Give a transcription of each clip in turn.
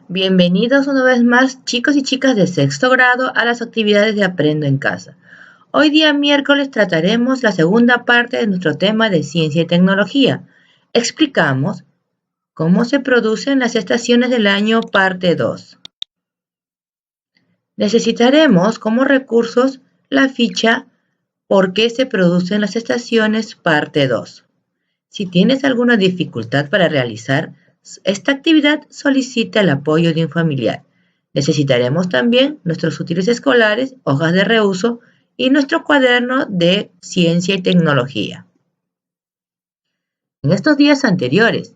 Bienvenidos una vez más, chicos y chicas de sexto grado, a las actividades de Aprendo en Casa. Hoy día miércoles trataremos la segunda parte de nuestro tema de ciencia y tecnología. Explicamos cómo se producen las estaciones del año, parte 2. Necesitaremos como recursos la ficha ¿Por qué se producen las estaciones? Parte 2. Si tienes alguna dificultad para realizar esta actividad, solicita el apoyo de un familiar. Necesitaremos también nuestros útiles escolares, hojas de reuso y nuestro cuaderno de ciencia y tecnología. En estos días anteriores,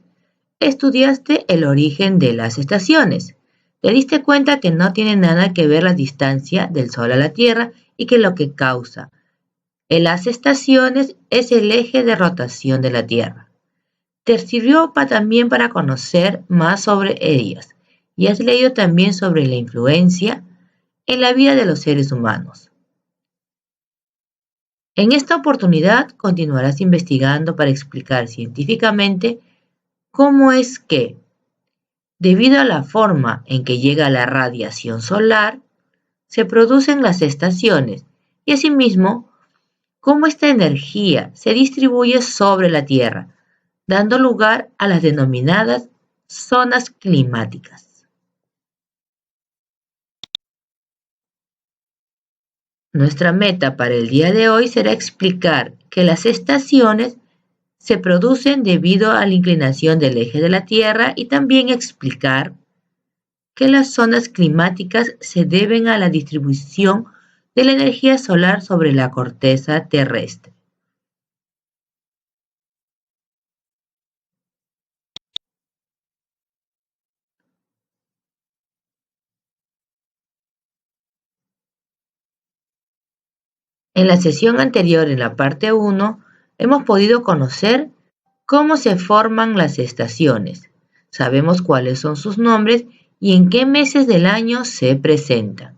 estudiaste el origen de las estaciones. Te diste cuenta que no tiene nada que ver la distancia del Sol a la Tierra y que lo que causa las estaciones es el eje de rotación de la Tierra. Te sirvió también para conocer más sobre ellas y has leído también sobre la influencia en la vida de los seres humanos. En esta oportunidad continuarás investigando para explicar científicamente cómo es que, debido a la forma en que llega la radiación solar, se producen las estaciones y asimismo cómo esta energía se distribuye sobre la Tierra, dando lugar a las denominadas zonas climáticas. Nuestra meta para el día de hoy será explicar que las estaciones se producen debido a la inclinación del eje de la Tierra y también explicar que las zonas climáticas se deben a la distribución de la energía solar sobre la corteza terrestre. En la sesión anterior, en la parte 1, hemos podido conocer cómo se forman las estaciones. Sabemos cuáles son sus nombres y en qué meses del año se presentan.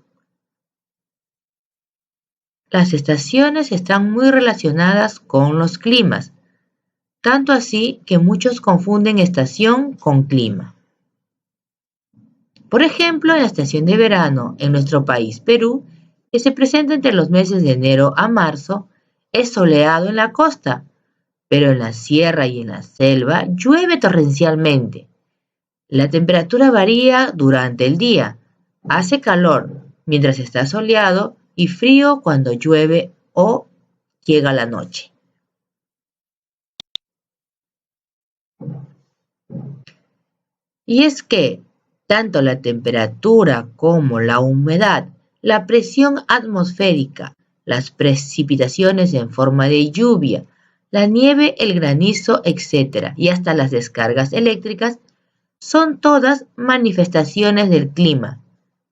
Las estaciones están muy relacionadas con los climas, tanto así que muchos confunden estación con clima. Por ejemplo, en la estación de verano en nuestro país, Perú, que se presenta entre los meses de enero a marzo, es soleado en la costa, pero en la sierra y en la selva llueve torrencialmente. La temperatura varía durante el día, hace calor mientras está soleado y frío cuando llueve o llega la noche. Y es que tanto la temperatura como la humedad, la presión atmosférica, las precipitaciones en forma de lluvia, la nieve, el granizo, etc., y hasta las descargas eléctricas, son todas manifestaciones del clima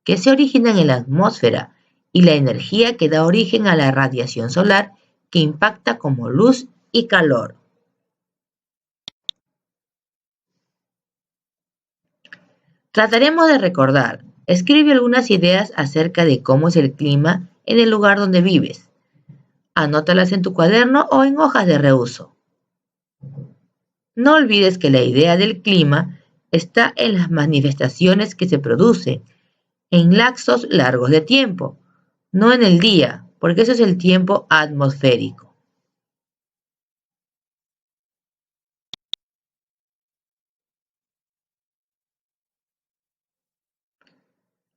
que se originan en la atmósfera y la energía que da origen a la radiación solar que impacta como luz y calor. Trataremos de recordar. Escribe algunas ideas acerca de cómo es el clima en el lugar donde vives. Anótalas en tu cuaderno o en hojas de reuso. No olvides que la idea del clima está en las manifestaciones que se producen en lapsos largos de tiempo, no en el día, porque eso es el tiempo atmosférico.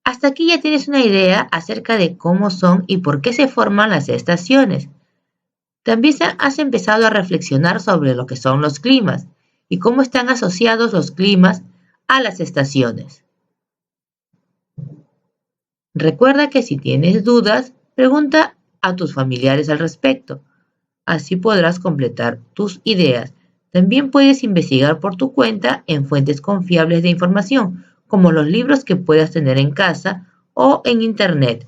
Hasta aquí ya tienes una idea acerca de cómo son y por qué se forman las estaciones. También has empezado a reflexionar sobre lo que son los climas y cómo están asociados los climas a las estaciones. Recuerda que si tienes dudas, pregunta a tus familiares al respecto. Así podrás completar tus ideas. También puedes investigar por tu cuenta en fuentes confiables de información, como los libros que puedas tener en casa o en Internet.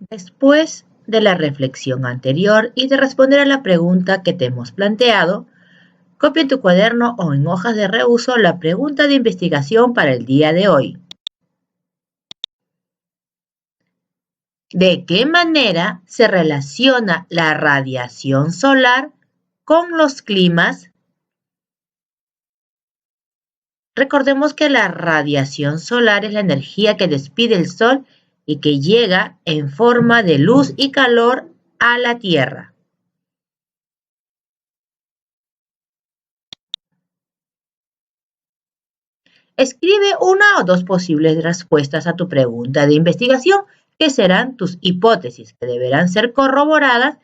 Después de la reflexión anterior y de responder a la pregunta que te hemos planteado, copia en tu cuaderno o en hojas de reuso la pregunta de investigación para el día de hoy. ¿De qué manera se relaciona la radiación solar con los climas? Recordemos que la radiación solar es la energía que despide el Sol y que llega en forma de luz y calor a la Tierra. Escribe una o dos posibles respuestas a tu pregunta de investigación, que serán tus hipótesis, que deberán ser corroboradas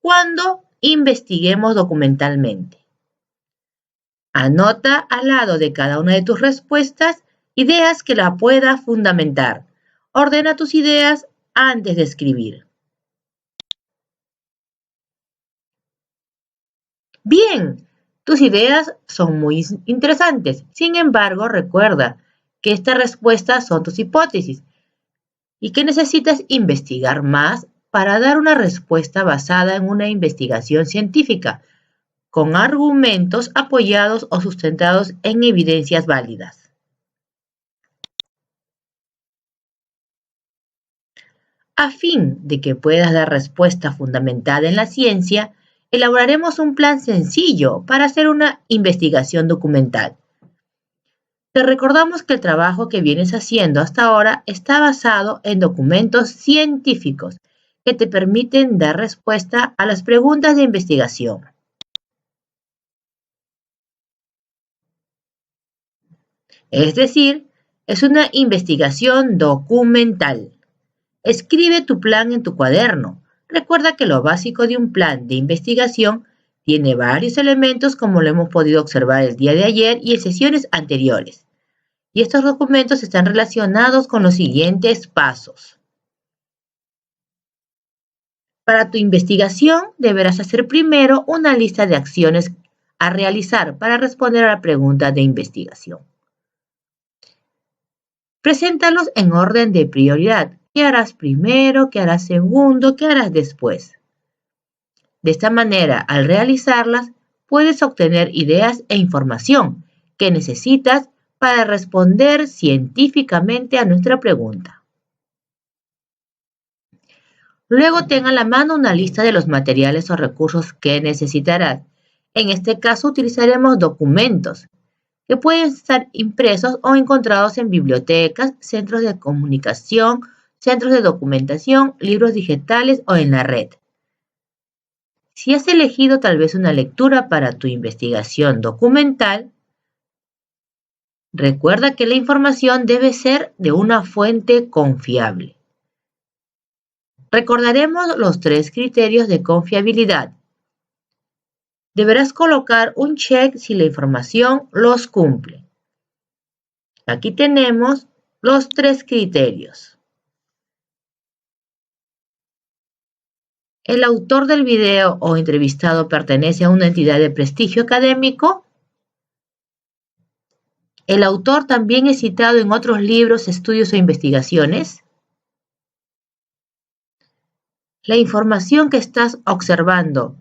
cuando investiguemos documentalmente. Anota al lado de cada una de tus respuestas ideas que la pueda fundamentar. Ordena tus ideas antes de escribir. Bien, tus ideas son muy interesantes. Sin embargo, recuerda que estas respuestas son tus hipótesis y que necesitas investigar más para dar una respuesta basada en una investigación científica, con argumentos apoyados o sustentados en evidencias válidas. A fin de que puedas dar respuesta fundamentada en la ciencia, elaboraremos un plan sencillo para hacer una investigación documental. Te recordamos que el trabajo que vienes haciendo hasta ahora está basado en documentos científicos que te permiten dar respuesta a las preguntas de investigación. Es decir, es una investigación documental. Escribe tu plan en tu cuaderno. Recuerda que lo básico de un plan de investigación tiene varios elementos, como lo hemos podido observar el día de ayer y en sesiones anteriores. Y estos documentos están relacionados con los siguientes pasos. Para tu investigación deberás hacer primero una lista de acciones a realizar para responder a la pregunta de investigación. Preséntalos en orden de prioridad. ¿Qué harás primero? ¿Qué harás segundo? ¿Qué harás después? De esta manera, al realizarlas, puedes obtener ideas e información que necesitas para responder científicamente a nuestra pregunta. Luego ten a la mano una lista de los materiales o recursos que necesitarás. En este caso utilizaremos documentos que pueden estar impresos o encontrados en bibliotecas, centros de comunicación, centros de documentación, libros digitales o en la red. Si has elegido tal vez una lectura para tu investigación documental, recuerda que la información debe ser de una fuente confiable. Recordaremos los 3 criterios de confiabilidad. Deberás colocar un check si la información los cumple. Aquí tenemos los 3 criterios. ¿El autor del video o entrevistado pertenece a una entidad de prestigio académico? ¿El autor también es citado en otros libros, estudios o investigaciones? La información que estás observando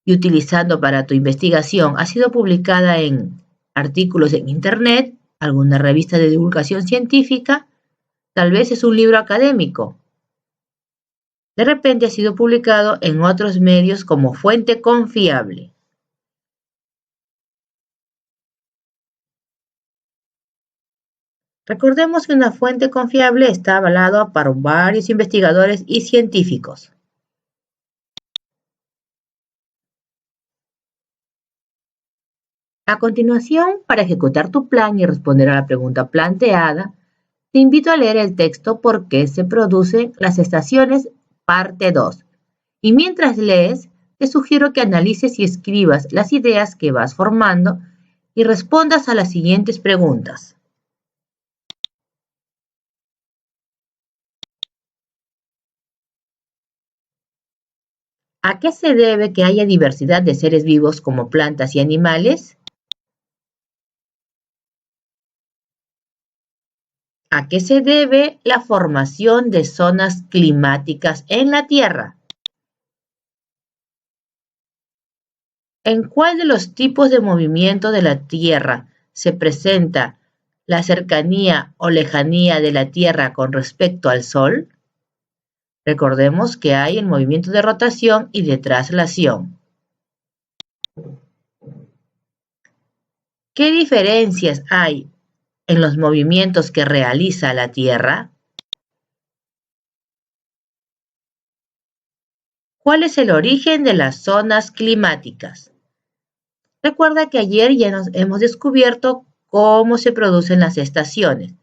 y utilizando para tu investigación ha sido publicada en artículos en Internet, alguna revista de divulgación científica, tal vez es un libro académico. De repente ha sido publicado en otros medios como fuente confiable. Recordemos que una fuente confiable está avalada por varios investigadores y científicos. A continuación, para ejecutar tu plan y responder a la pregunta planteada, te invito a leer el texto ¿Por qué se producen las estaciones? Parte 2. Y mientras lees, te sugiero que analices y escribas las ideas que vas formando y respondas a las siguientes preguntas. ¿A qué se debe que haya diversidad de seres vivos como plantas y animales? ¿A qué se debe la formación de zonas climáticas en la Tierra? ¿En cuál de los tipos de movimiento de la Tierra se presenta la cercanía o lejanía de la Tierra con respecto al Sol? Recordemos que hay el movimiento de rotación y de traslación. ¿Qué diferencias hay en los movimientos que realiza la Tierra? ¿Cuál es el origen de las zonas climáticas? Recuerda que ayer ya nos hemos descubierto cómo se producen las estaciones,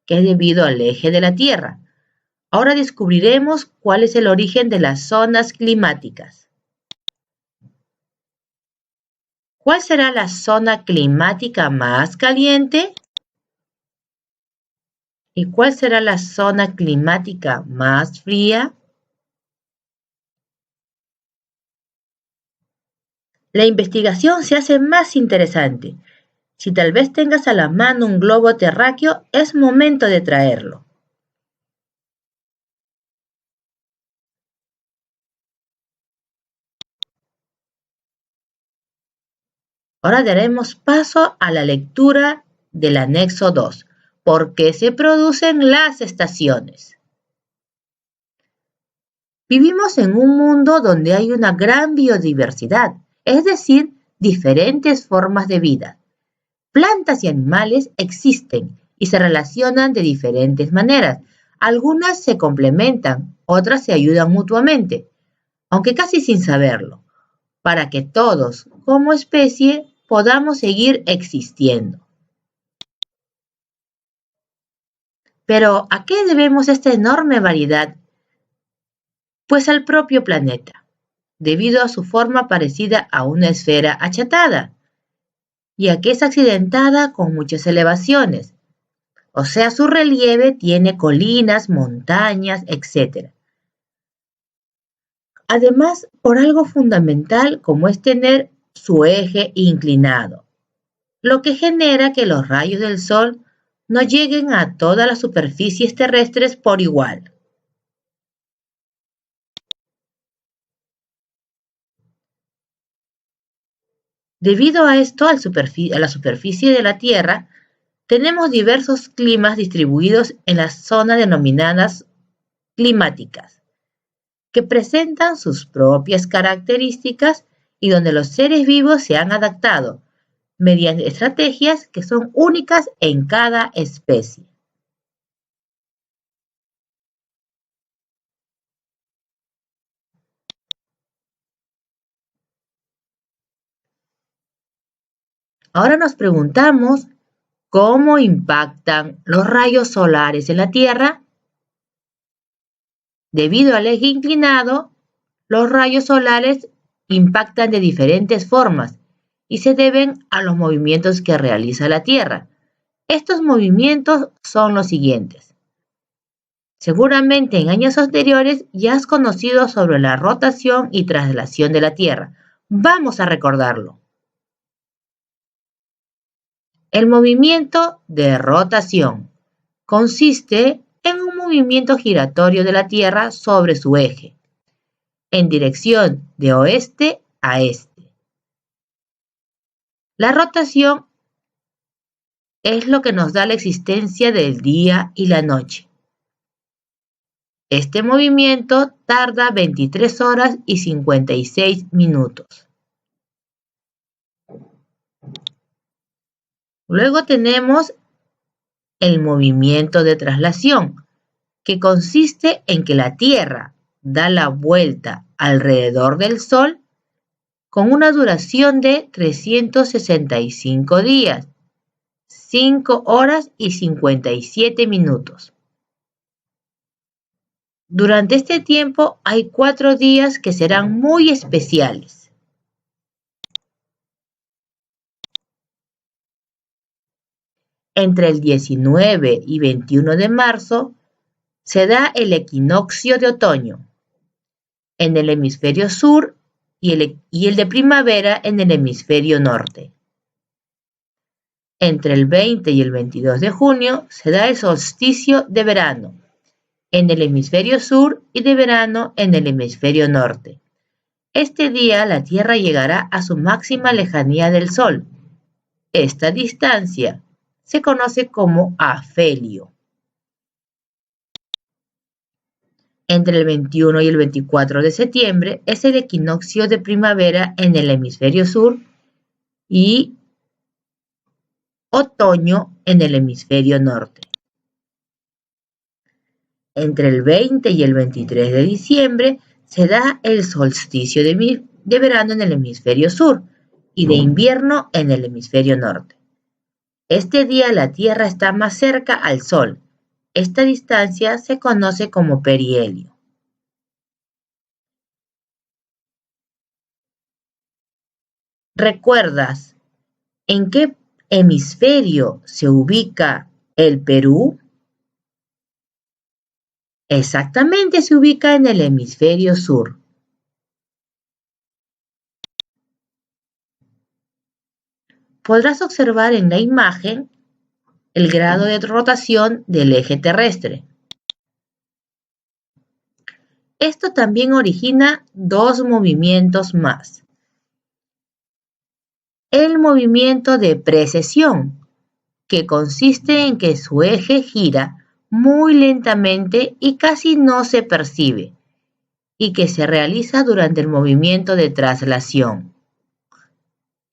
que es debido al eje de la Tierra. Ahora descubriremos cuál es el origen de las zonas climáticas. ¿Cuál será la zona climática más caliente? ¿Y cuál será la zona climática más fría? La investigación se hace más interesante. Si tal vez tengas a la mano un globo terráqueo, es momento de traerlo. Ahora daremos paso a la lectura del anexo 2. ¿Por qué se producen las estaciones? Vivimos en un mundo donde hay una gran biodiversidad, es decir, diferentes formas de vida. Plantas y animales existen y se relacionan de diferentes maneras. Algunas se complementan, otras se ayudan mutuamente, aunque casi sin saberlo, para que todos, como especie, podamos seguir existiendo. Pero, ¿a qué debemos esta enorme variedad? Pues al propio planeta, debido a su forma parecida a una esfera achatada, y a que es accidentada con muchas elevaciones, o sea, su relieve tiene colinas, montañas, etc. Además, por algo fundamental como es tener su eje inclinado, lo que genera que los rayos del Sol no lleguen a todas las superficies terrestres por igual. Debido a esto, a la superficie de la Tierra, tenemos diversos climas distribuidos en las zonas denominadas climáticas, que presentan sus propias características y donde los seres vivos se han adaptado mediante estrategias que son únicas en cada especie. Ahora nos preguntamos cómo impactan los rayos solares en la Tierra. Debido al eje inclinado, los rayos solares impactan de diferentes formas y se deben a los movimientos que realiza la Tierra. Estos movimientos son los siguientes. Seguramente en años anteriores ya has conocido sobre la rotación y traslación de la Tierra. Vamos a recordarlo. El movimiento de rotación consiste en un movimiento giratorio de la Tierra sobre su eje, en dirección de oeste a este. La rotación es lo que nos da la existencia del día y la noche. Este movimiento tarda 23 horas y 56 minutos. Luego tenemos el movimiento de traslación, que consiste en que la Tierra da la vuelta alrededor del Sol con una duración de 365 días, 5 horas y 57 minutos. Durante este tiempo hay 4 días que serán muy especiales. Entre el 19 y 21 de marzo se da el equinoccio de otoño en el hemisferio sur y el de primavera en el hemisferio norte. Entre el 20 y el 22 de junio se da el solsticio de verano en el hemisferio sur y de verano en el hemisferio norte. Este día la Tierra llegará a su máxima lejanía del Sol. Esta distancia se conoce como afelio. Entre el 21 y el 24 de septiembre es el equinoccio de primavera en el hemisferio sur y otoño en el hemisferio norte. Entre el 20 y el 23 de diciembre se da el solsticio de verano en el hemisferio sur y de invierno en el hemisferio norte. Este día la Tierra está más cerca al Sol. Esta distancia se conoce como perihelio. ¿Recuerdas en qué hemisferio se ubica el Perú? Exactamente, se ubica en el hemisferio sur. Podrás observar en la imagen el grado de rotación del eje terrestre. Esto también origina dos movimientos más. El movimiento de precesión, que consiste en que su eje gira muy lentamente y casi no se percibe, y que se realiza durante el movimiento de traslación.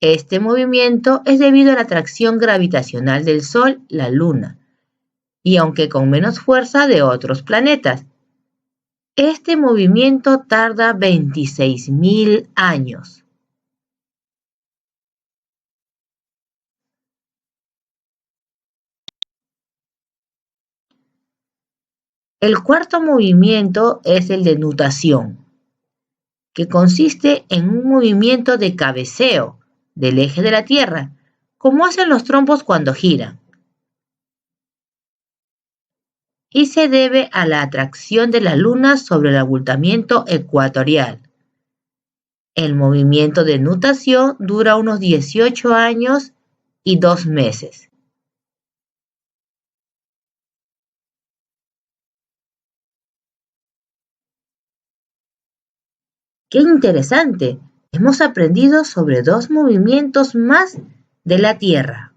Este movimiento es debido a la atracción gravitacional del Sol, la Luna, y aunque con menos fuerza de otros planetas. Este movimiento tarda 26.000 años. El cuarto movimiento es el de nutación, que consiste en un movimiento de cabeceo del eje de la Tierra, como hacen los trompos cuando giran, y se debe a la atracción de la Luna sobre el abultamiento ecuatorial. El movimiento de nutación dura unos 18 años y 2 meses. ¡Qué interesante! Hemos aprendido sobre dos movimientos más de la Tierra.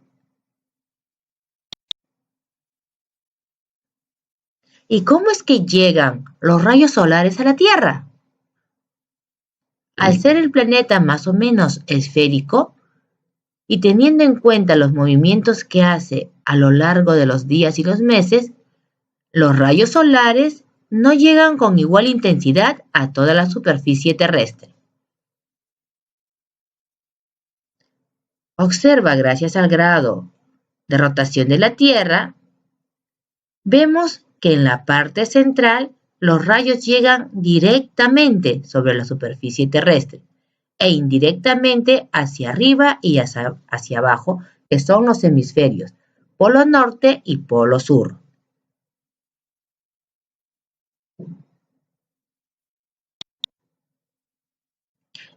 ¿Y cómo es que llegan los rayos solares a la Tierra? Al ser el planeta más o menos esférico y teniendo en cuenta los movimientos que hace a lo largo de los días y los meses, los rayos solares no llegan con igual intensidad a toda la superficie terrestre. Observa, gracias al grado de rotación de la Tierra, vemos que en la parte central los rayos llegan directamente sobre la superficie terrestre e indirectamente hacia arriba y hacia abajo, que son los hemisferios, polo norte y polo sur.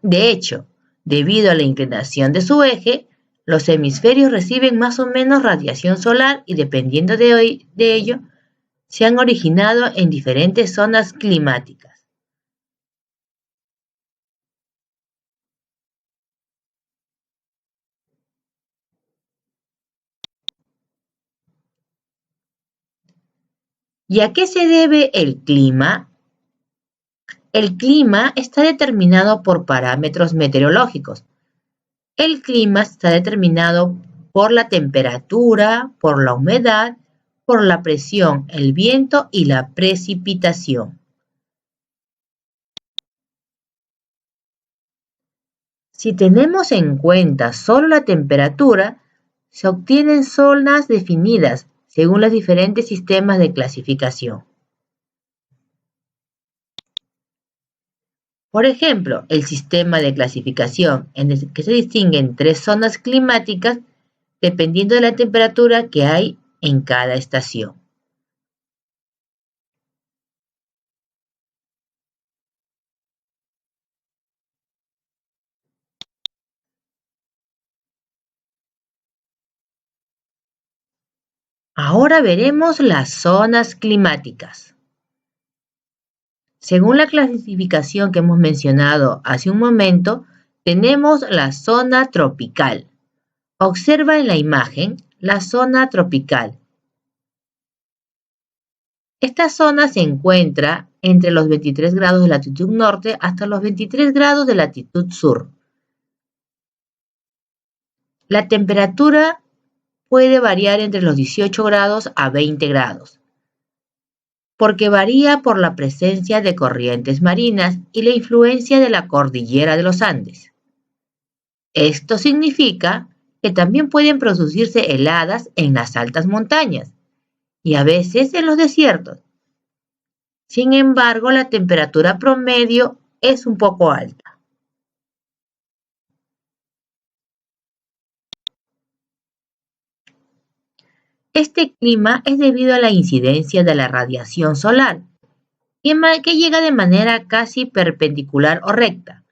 De hecho, debido a la inclinación de su eje, los hemisferios reciben más o menos radiación solar y dependiendo de ello, se han originado en diferentes zonas climáticas. ¿Y a qué se debe el clima? El clima está determinado por parámetros meteorológicos. El clima está determinado por la temperatura, por la humedad, por la presión, el viento y la precipitación. Si tenemos en cuenta solo la temperatura, se obtienen zonas definidas según los diferentes sistemas de clasificación. Por ejemplo, el sistema de clasificación en el que se distinguen 3 zonas climáticas dependiendo de la temperatura que hay en cada estación. Ahora veremos las zonas climáticas. Según la clasificación que hemos mencionado hace un momento, tenemos la zona tropical. Observa en la imagen la zona tropical. Esta zona se encuentra entre los 23 grados de latitud norte hasta los 23 grados de latitud sur. La temperatura puede variar entre los 18 grados a 20 grados, porque varía por la presencia de corrientes marinas y la influencia de la cordillera de los Andes. Esto significa que también pueden producirse heladas en las altas montañas y a veces en los desiertos. Sin embargo, la temperatura promedio es un poco alta. Este clima es debido a la incidencia de la radiación solar, que llega de manera casi perpendicular o recta,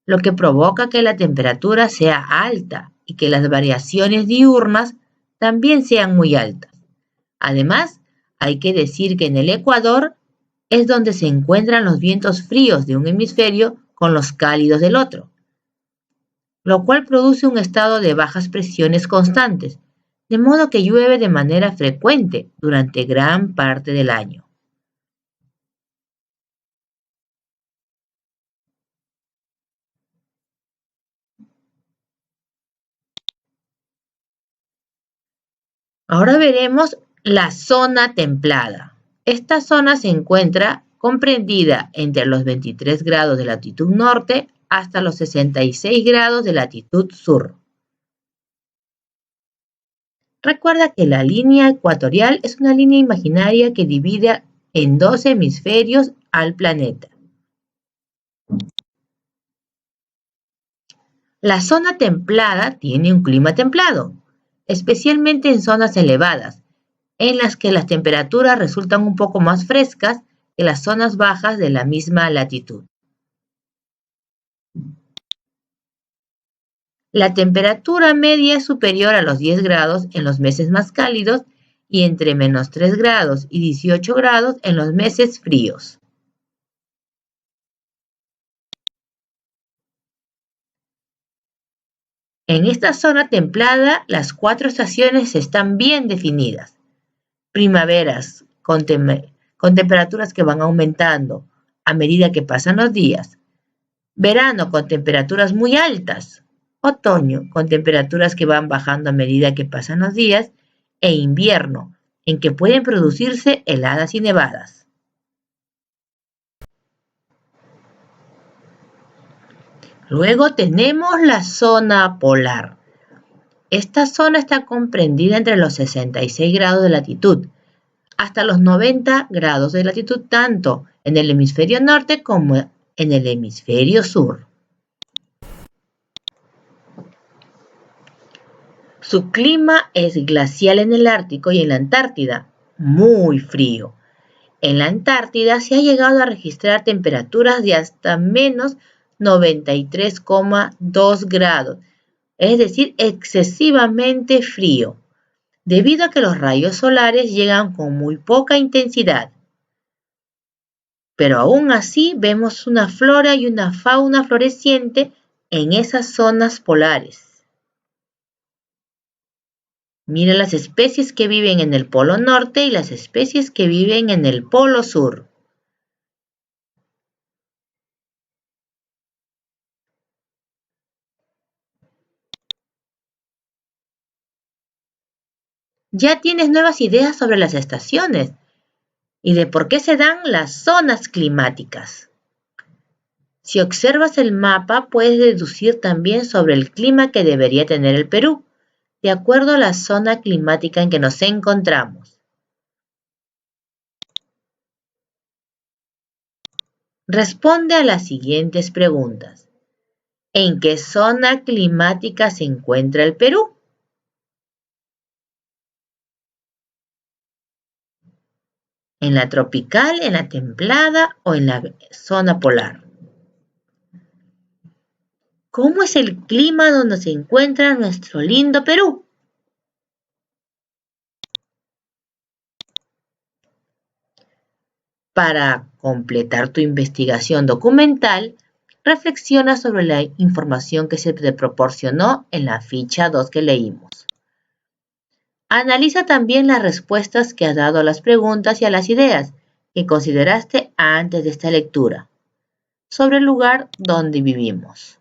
lo que provoca que la temperatura sea alta y que las variaciones diurnas también sean muy altas. Además, hay que decir que en el Ecuador es donde se encuentran los vientos fríos de un hemisferio con los cálidos del otro, lo cual produce un estado de bajas presiones constantes, de modo que llueve de manera frecuente durante gran parte del año. Ahora veremos la zona templada. Esta zona se encuentra comprendida entre los 23 grados de latitud norte hasta los 66 grados de latitud sur. Recuerda que la línea ecuatorial es una línea imaginaria que divide en dos hemisferios al planeta. La zona templada tiene un clima templado, especialmente en zonas elevadas, en las que las temperaturas resultan un poco más frescas que las zonas bajas de la misma latitud. La temperatura media es superior a los 10 grados en los meses más cálidos y entre menos 3 grados y 18 grados en los meses fríos. En esta zona templada, las 4 estaciones están bien definidas. Primaveras con temperaturas que van aumentando a medida que pasan los días. Verano con temperaturas muy altas. Otoño con temperaturas que van bajando a medida que pasan los días. E invierno, en que pueden producirse heladas y nevadas. Luego tenemos la zona polar. Esta zona está comprendida entre los 66 grados de latitud hasta los 90 grados de latitud, tanto en el hemisferio norte como en el hemisferio sur. Su clima es glacial en el Ártico y en la Antártida, muy frío. En la Antártida se ha llegado a registrar temperaturas de hasta menos 93,2 grados, es decir, excesivamente frío, debido a que los rayos solares llegan con muy poca intensidad. Pero aún así vemos una flora y una fauna floreciente en esas zonas polares. Mira las especies que viven en el polo norte y las especies que viven en el polo sur. Ya tienes nuevas ideas sobre las estaciones y de por qué se dan las zonas climáticas. Si observas el mapa, puedes deducir también sobre el clima que debería tener el Perú, de acuerdo a la zona climática en que nos encontramos. Responde a las siguientes preguntas. ¿En qué zona climática se encuentra el Perú? ¿En la tropical, en la templada o en la zona polar? ¿Cómo es el clima donde se encuentra nuestro lindo Perú? Para completar tu investigación documental, reflexiona sobre la información que se te proporcionó en la ficha 2 que leímos. Analiza también las respuestas que has dado a las preguntas y a las ideas que consideraste antes de esta lectura sobre el lugar donde vivimos.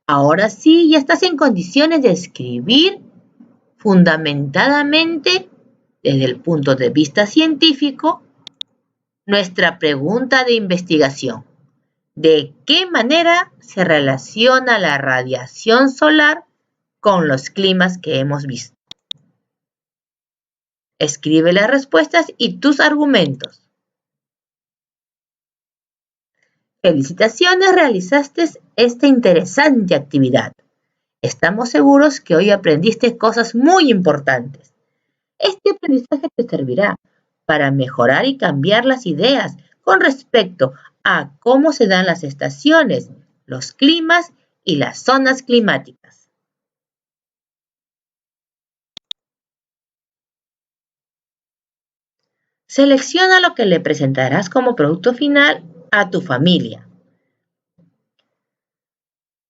Ahora sí, ya estás en condiciones de escribir fundamentadamente, desde el punto de vista científico, nuestra pregunta de investigación. ¿De qué manera se relaciona la radiación solar con los climas que hemos visto? Escribe las respuestas y tus argumentos. Felicitaciones, realizaste esta interesante actividad. Estamos seguros que hoy aprendiste cosas muy importantes. Este aprendizaje te servirá para mejorar y cambiar las ideas con respecto a cómo se dan las estaciones, los climas y las zonas climáticas. Selecciona lo que le presentarás como producto final a tu familia.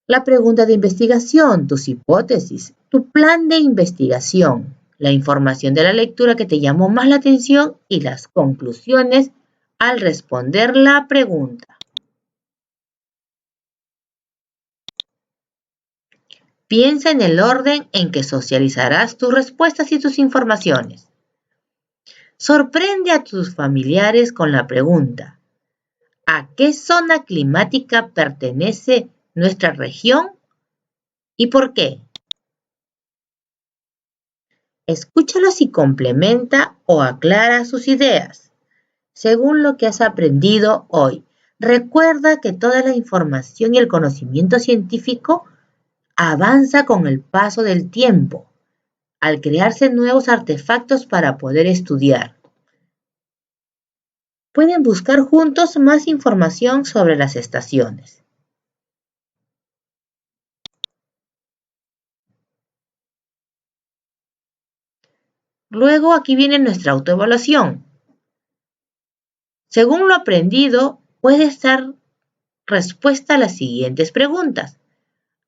La pregunta de investigación, tus hipótesis, tu plan de investigación, la información de la lectura que te llamó más la atención y las conclusiones al responder la pregunta. Piensa en el orden en que socializarás tus respuestas y tus informaciones. Sorprende a tus familiares con la pregunta: ¿a qué zona climática pertenece nuestra región y por qué? Escúchalos y complementa o aclara sus ideas según lo que has aprendido hoy. Recuerda que toda la información y el conocimiento científico avanza con el paso del tiempo, al crearse nuevos artefactos para poder estudiar. Pueden buscar juntos más información sobre las estaciones. Luego aquí viene nuestra autoevaluación. Según lo aprendido, puedes dar respuesta a las siguientes preguntas.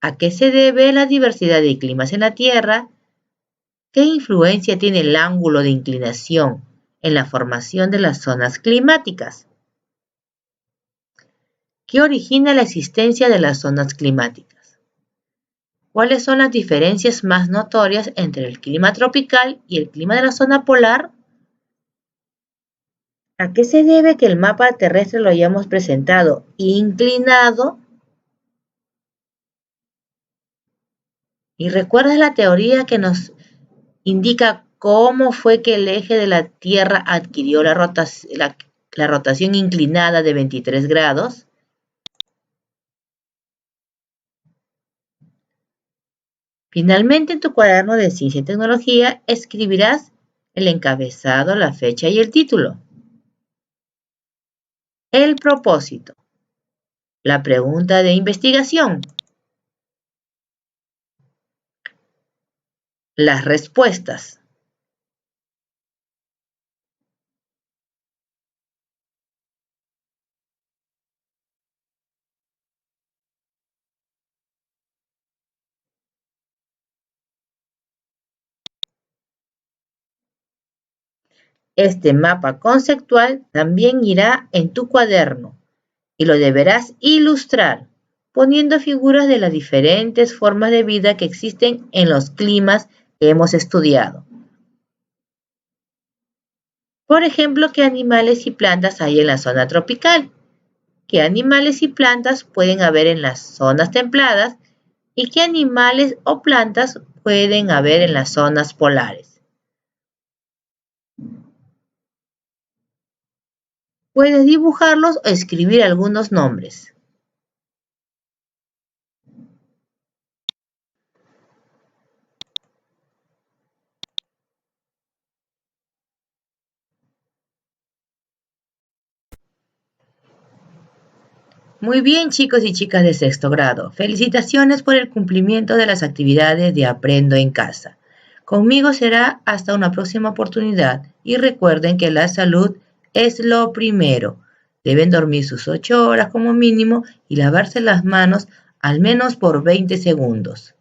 ¿A qué se debe la diversidad de climas en la Tierra? ¿Qué influencia tiene el ángulo de inclinación en la formación de las zonas climáticas? ¿Qué origina la existencia de las zonas climáticas? ¿Cuáles son las diferencias más notorias entre el clima tropical y el clima de la zona polar? ¿A qué se debe que el mapa terrestre lo hayamos presentado inclinado? ¿Y recuerdas la teoría que nos indica cómo fue que el eje de la Tierra adquirió la rotación inclinada de 23 grados? Finalmente, en tu cuaderno de Ciencia y Tecnología escribirás el encabezado, la fecha y el título. El propósito. La pregunta de investigación. Las respuestas. Este mapa conceptual también irá en tu cuaderno y lo deberás ilustrar poniendo figuras de las diferentes formas de vida que existen en los climas que hemos estudiado. Por ejemplo, ¿qué animales y plantas hay en la zona tropical? ¿Qué animales y plantas pueden haber en las zonas templadas? ¿Y qué animales o plantas pueden haber en las zonas polares? Puedes dibujarlos o escribir algunos nombres. Muy bien, chicos y chicas de sexto grado. Felicitaciones por el cumplimiento de las actividades de Aprendo en Casa. Conmigo será hasta una próxima oportunidad y recuerden que la salud es lo primero. Deben dormir sus 8 horas como mínimo y lavarse las manos al menos por 20 segundos.